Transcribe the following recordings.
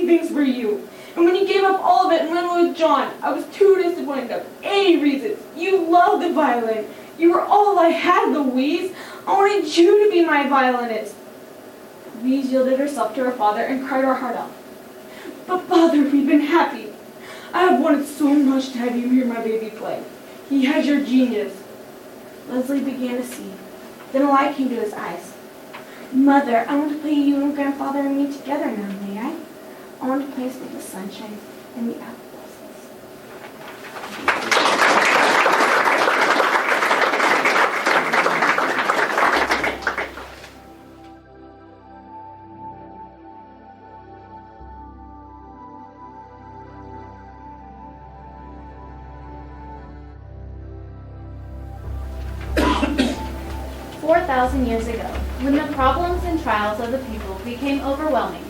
things for you. And when you gave up all of it and went with John, I was too disappointed for any reasons. You loved the violin. You were all I had, Louise. I wanted you to be my violinist. Louise yielded herself to her father and cried her heart out. But Father, we've been happy. I have wanted so much to have you hear my baby play. He has your genius. Leslie began to see. Then a light came to his eyes. Mother, I want to play you and Grandfather and me together now, may I? I want to play us with the sunshine and the apple blossoms. 4,000 years ago, when the problems and trials of the people became overwhelming,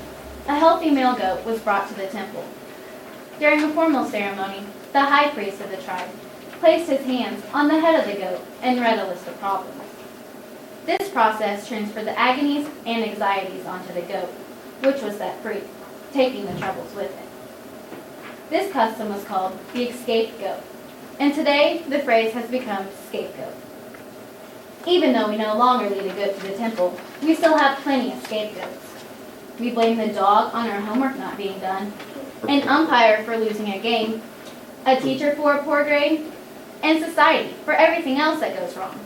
a healthy male goat was brought to the temple. During a formal ceremony, the high priest of the tribe placed his hands on the head of the goat and read a list of problems. This process transferred the agonies and anxieties onto the goat, which was set free, taking the troubles with it. This custom was called the escaped goat, and today the phrase has become scapegoat. Even though we no longer lead a goat to the temple, we still have plenty of scapegoats. We blame the dog on our homework not being done, an umpire for losing a game, a teacher for a poor grade, and society for everything else that goes wrong.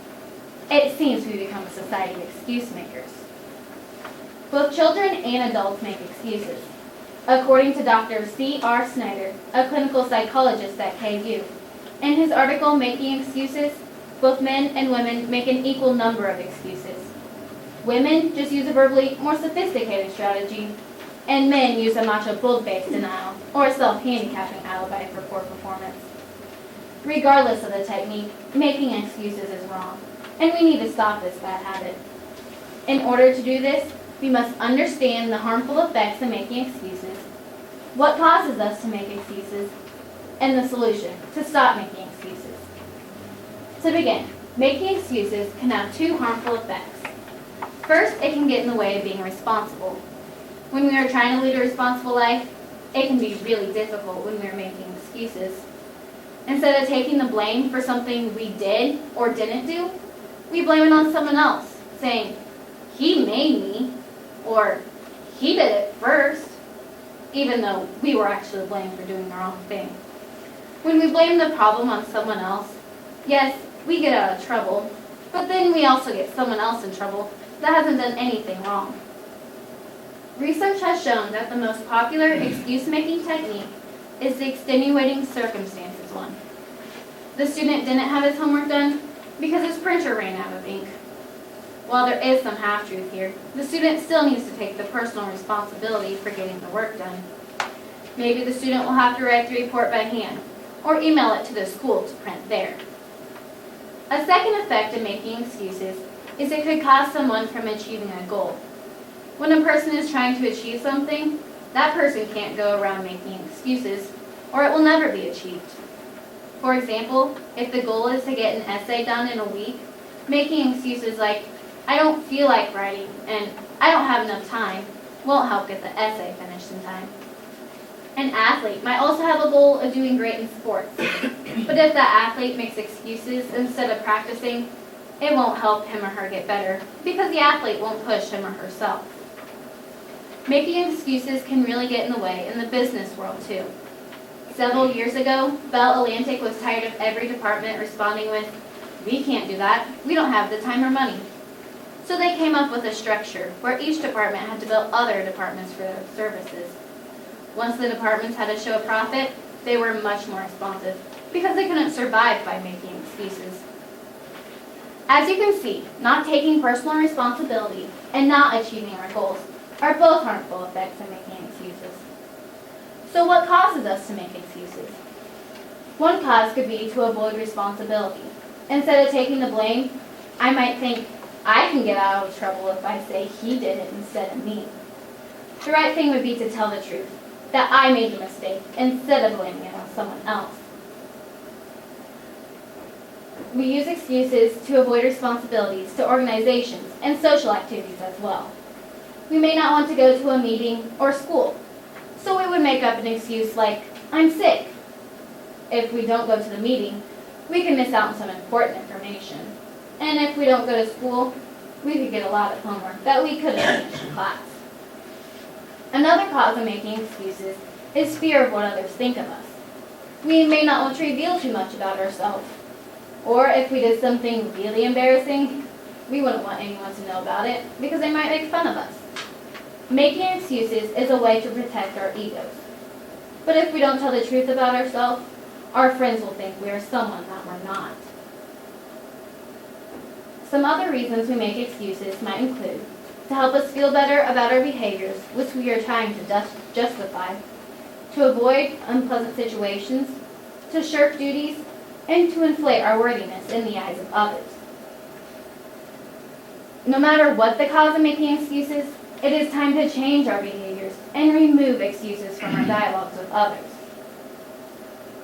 It seems we become a society of excuse makers. Both children and adults make excuses. According to Dr. C.R. Snyder, a clinical psychologist at KU, in his article Making Excuses, both men and women make an equal number of excuses. Women just use a verbally more sophisticated strategy, and men use a macho bold-faced denial or a self-handicapping alibi for poor performance. Regardless of the technique, making excuses is wrong, and we need to stop this bad habit. In order to do this, we must understand the harmful effects of making excuses, what causes us to make excuses, and the solution to stop making excuses. To begin, making excuses can have two harmful effects. First, it can get in the way of being responsible. When we are trying to lead a responsible life, it can be really difficult when we are making excuses. Instead of taking the blame for something we did or didn't do, we blame it on someone else, saying, "He made me," or "He did it first," even though we were actually blamed for doing the wrong thing. When we blame the problem on someone else, yes, we get out of trouble, but then we also get someone else in trouble that hasn't done anything wrong. Research has shown that the most popular excuse-making technique is the extenuating circumstances one. The student didn't have his homework done because his printer ran out of ink. While there is some half-truth here, the student still needs to take the personal responsibility for getting the work done. Maybe the student will have to write the report by hand or email it to the school to print there. A second effect of making excuses is it could cause someone from achieving a goal. When a person is trying to achieve something, that person can't go around making excuses, or it will never be achieved. For example, if the goal is to get an essay done in a week, making excuses like, "I don't feel like writing," and "I don't have enough time," won't help get the essay finished in time. An athlete might also have a goal of doing great in sports, but if that athlete makes excuses instead of practicing, it won't help him or her get better because the athlete won't push him or herself. Making excuses can really get in the way in the business world too. Several years ago, Bell Atlantic was tired of every department responding with, "We can't do that, we don't have the time or money." So they came up with a structure where each department had to bill other departments for their services. Once the departments had to show a profit, they were much more responsive because they couldn't survive by making excuses. As you can see, not taking personal responsibility and not achieving our goals are both harmful effects of making excuses. So what causes us to make excuses? One cause could be to avoid responsibility. Instead of taking the blame, I might think, "I can get out of trouble if I say he did it instead of me." The right thing would be to tell the truth, that I made the mistake, instead of blaming it on someone else. We use excuses to avoid responsibilities to organizations and social activities as well. We may not want to go to a meeting or school, so we make up an excuse like, I'm sick. If we don't go to the meeting, we can miss out on some important information. And if we don't go to school, we could get a lot of homework that we could have finished in class. Another cause of making excuses is fear of what others think of us. We may not want to reveal too much about ourselves. Or if we did something really embarrassing, we wouldn't want anyone to know about it because they might make fun of us. Making excuses is a way to protect our egos. But if we don't tell the truth about ourselves, our friends will think we are someone that we're not. Some other reasons we make excuses might include to help us feel better about our behaviors, which we are trying to justify, to avoid unpleasant situations, to shirk duties, and to inflate our worthiness in the eyes of others. No matter what the cause of making excuses, it is time to change our behaviors and remove excuses from our dialogues with others.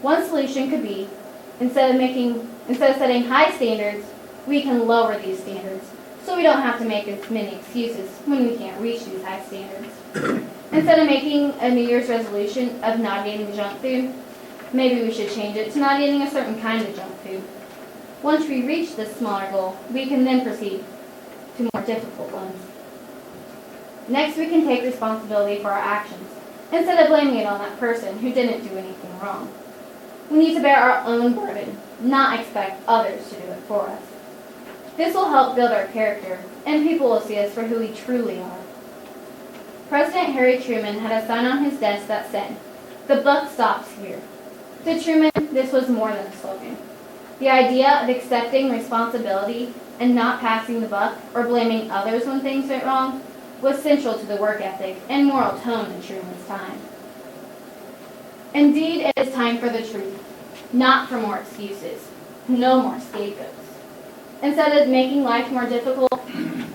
One solution could be, instead of setting high standards, we can lower these standards so we don't have to make as many excuses when we can't reach these high standards. Instead of making a New Year's resolution of not eating junk food, maybe we should change it to not eating a certain kind of junk food. Once we reach this smaller goal, we can then proceed to more difficult ones. Next, we can take responsibility for our actions, instead of blaming it on that person who didn't do anything wrong. We need to bear our own burden, not expect others to do it for us. This will help build our character, and people will see us for who we truly are. President Harry Truman had a sign on his desk that said, "The buck stops here." To Truman, this was more than a slogan. The idea of accepting responsibility and not passing the buck or blaming others when things went wrong was central to the work ethic and moral tone in Truman's time. Indeed, it is time for the truth, not for more excuses, no more scapegoats. Instead of making life more difficult,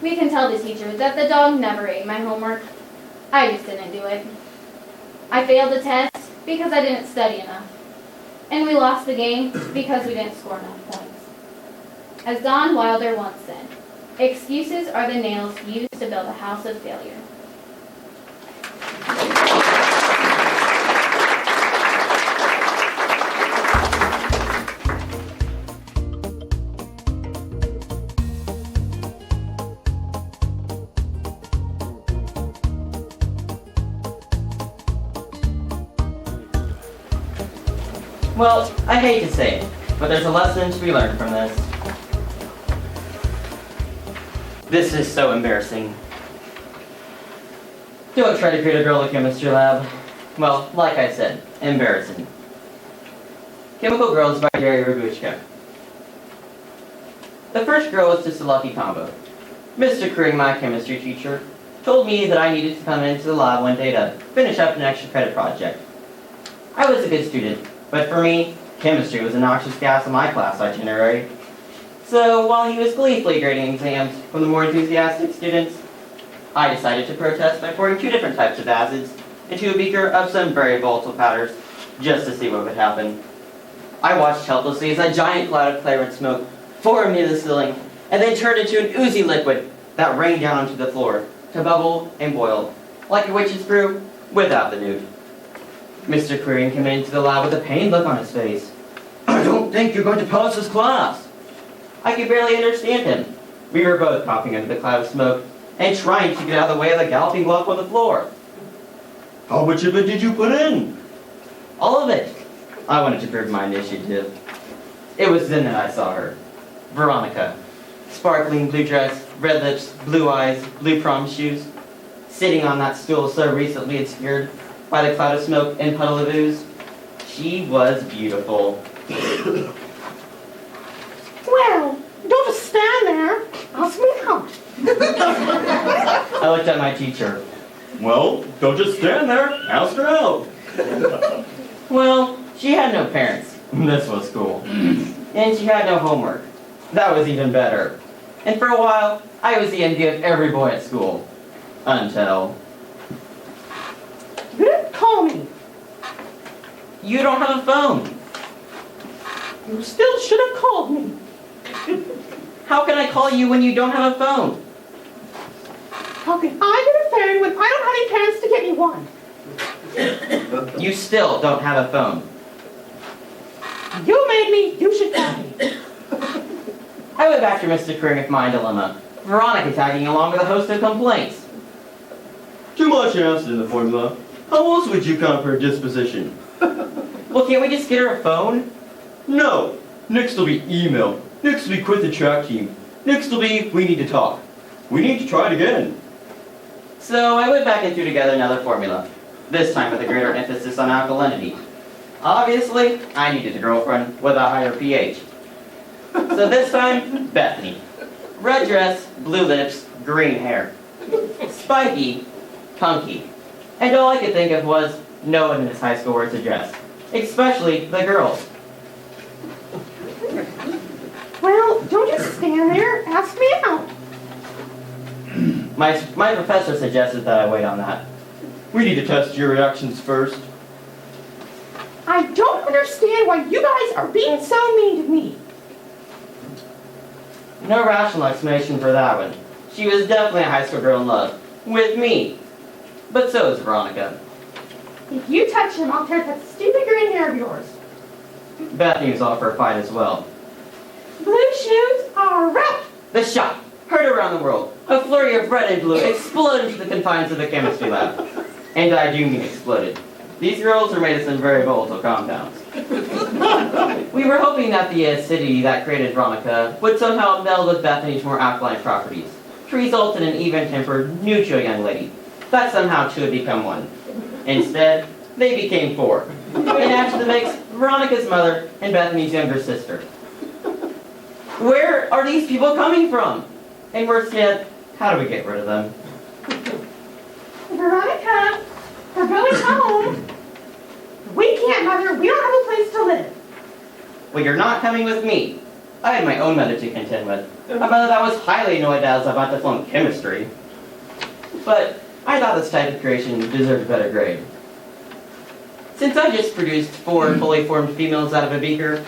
we can tell the teacher that the dog never ate my homework. I just didn't do it. I failed the test because I didn't study enough. And we lost the game because we didn't score enough points. As Don Wilder once said, excuses are the nails used to build a house of failure. Well, I hate to say it, but there's a lesson to be learned from this. This is so embarrassing. Don't try to create a girl in a chemistry lab. Well, like I said, embarrassing. Chemical Girls by Jerry Rabushka. The first girl was just a lucky combo. Mr. Kring, my chemistry teacher, told me that I needed to come into the lab one day to finish up an extra credit project. I was a good student, but for me, chemistry was a noxious gas on my class itinerary. So while he was gleefully grading exams for the more enthusiastic students, I decided to protest by pouring 2 different types of acids into a beaker of some very volatile powders, just to see what would happen. I watched helplessly as a giant cloud of clear smoke formed near the ceiling, and then turned into an oozy liquid that rained down onto the floor to bubble and boil, like a witch's brew without the newt. Mr. Queering came into the lab with a pained look on his face. "I don't think you're going to pass this class." I could barely understand him. We were both coughing under the cloud of smoke and trying to get out of the way of the galloping lump on the floor. "How much of it did you put in?" "All of it." I wanted to prove my initiative. It was then that I saw her. Veronica. Sparkling blue dress, red lips, blue eyes, blue prom shoes. Sitting on that stool so recently obscured by the cloud of smoke and puddle of ooze. She was beautiful. "Well, don't just stand there. Ask me out." I looked at my teacher. "Well, don't just stand there. Ask her out." Well, she had no parents. This was cool. And she had no homework. That was even better. And for a while, I was the envy of every boy at school. Until... "You didn't call me. You don't have a phone. You still should have called me." How can I call you when you don't have a phone? "How can I get a phone when I don't have any parents to get me one?" You still don't have a phone. You made me, you should tell me. I went back to Mr. Kring with my dilemma. Veronica tagging along with a host of complaints. Too much acid in the formula. How else would you count her disposition? Well, can't we just get her a phone? No. Next will be email. Next will be quit the track team. Next will be we need to talk. We need to try it again. So I went back and threw together another formula. This time with a greater emphasis on alkalinity. Obviously, I needed a girlfriend with a higher pH. So this time, Bethany. Red dress, blue lips, green hair. Spiky, punky. And all I could think of was no one in this high school wears a dress. Especially the girls. Well, don't just stand there. Ask me out. My professor suggested that I wait on that. We need to test your reactions first. I don't understand why you guys are being so mean to me. No rational explanation for that one. She was definitely a high school girl in love. With me. But so is Veronica. If you touch him, I'll tear that stupid green hair of yours. Bethany was all for a fight as well. Blue shoes are out. The shot heard around the world. A flurry of red and blue exploded into the confines of the chemistry lab. And I do mean exploded. These girls are made of some very volatile compounds. We were hoping that the acidity that created Veronica would somehow meld with Bethany's more alkaline properties, to result in an even-tempered, neutral young lady, that somehow two would become one. Instead, they became four, and added to the mix Veronica's mother and Bethany's younger sister. Where are these people coming from? And worse yet, how do we get rid of them? Veronica, we're going home. We can't, Mother. We don't have a place to live. Well, you're not coming with me. I had my own mother to contend with. A mother that was highly annoyed that I was about to flunk chemistry. But I thought this type of creation deserved a better grade. Since I just produced 4 fully formed females out of a beaker,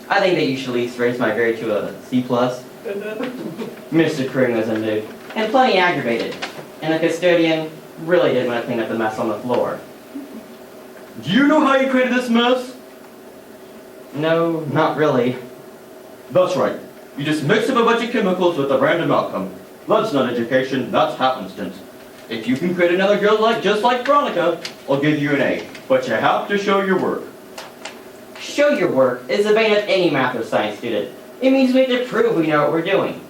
I think that you should at least raise my grade to a C+. Mr. Kring was unmoved, and plenty aggravated, and the custodian really did want to clean up the mess on the floor. Do you know how you created this mess? No, not really. That's right. You just mixed up a bunch of chemicals with a random outcome. That's not education, that's happenstance. If you can create another girl just like Veronica, I'll give you an A. But you have to show your work. Show your work is the bane of any math or science student. It means we have to prove we know what we're doing.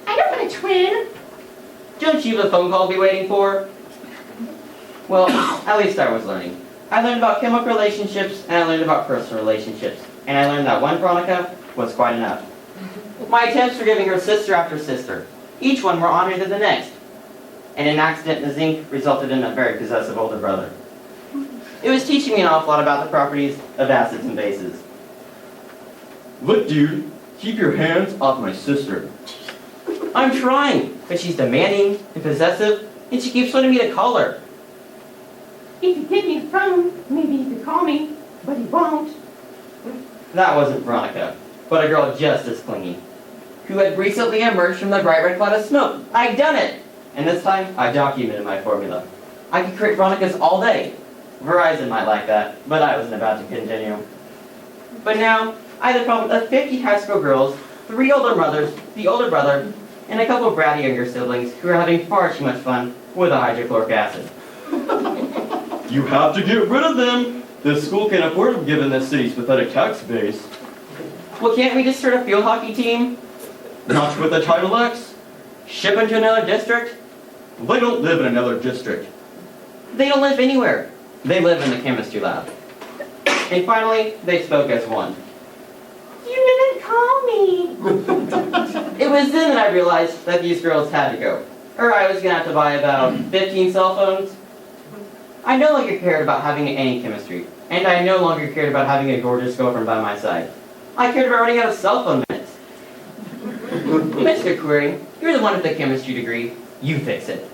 I don't want a twin. Don't you have a phone call to be waiting for? Well, at least I was learning. I learned about chemical relationships, and I learned about personal relationships. And I learned that one Veronica was quite enough. My attempts were giving her sister after sister, each one more honored than the next. And an accident in the zinc resulted in a very possessive older brother. It was teaching me an awful lot about the properties of acids and bases. Look, dude, keep your hands off my sister. I'm trying, but she's demanding and possessive, and she keeps wanting me to call her. If you give me a phone, maybe you could call me, but he won't. That wasn't Veronica, but a girl just as clingy, who had recently emerged from the bright red cloud of smoke. I'd done it! And this time, I documented my formula. I could create Veronicas all day. Verizon might like that, but I wasn't about to continue. But now, I had a problem of 50 high school girls, 3 older mothers, the older brother, and a couple of bratty younger siblings who were having far too much fun with a hydrochloric acid. You have to get rid of them. This school can't afford them given this city's pathetic tax base. Well, can't we just start a field hockey team? Not with a Title X. Ship them to another district? They don't live in another district. They don't live anywhere. They live in the chemistry lab. And finally, they spoke as one. You didn't call me. It was then that I realized that these girls had to go, or I was going to have to buy about 15 cell phones. I no longer cared about having any chemistry, and I no longer cared about having a gorgeous girlfriend by my side. I cared about running out of cell phone minutes. Mr. Query, you're the one with the chemistry degree. You fix it.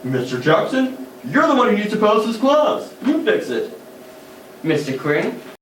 Mr. Jackson, you're the one who needs to pass this class. You fix it. Mr. Query,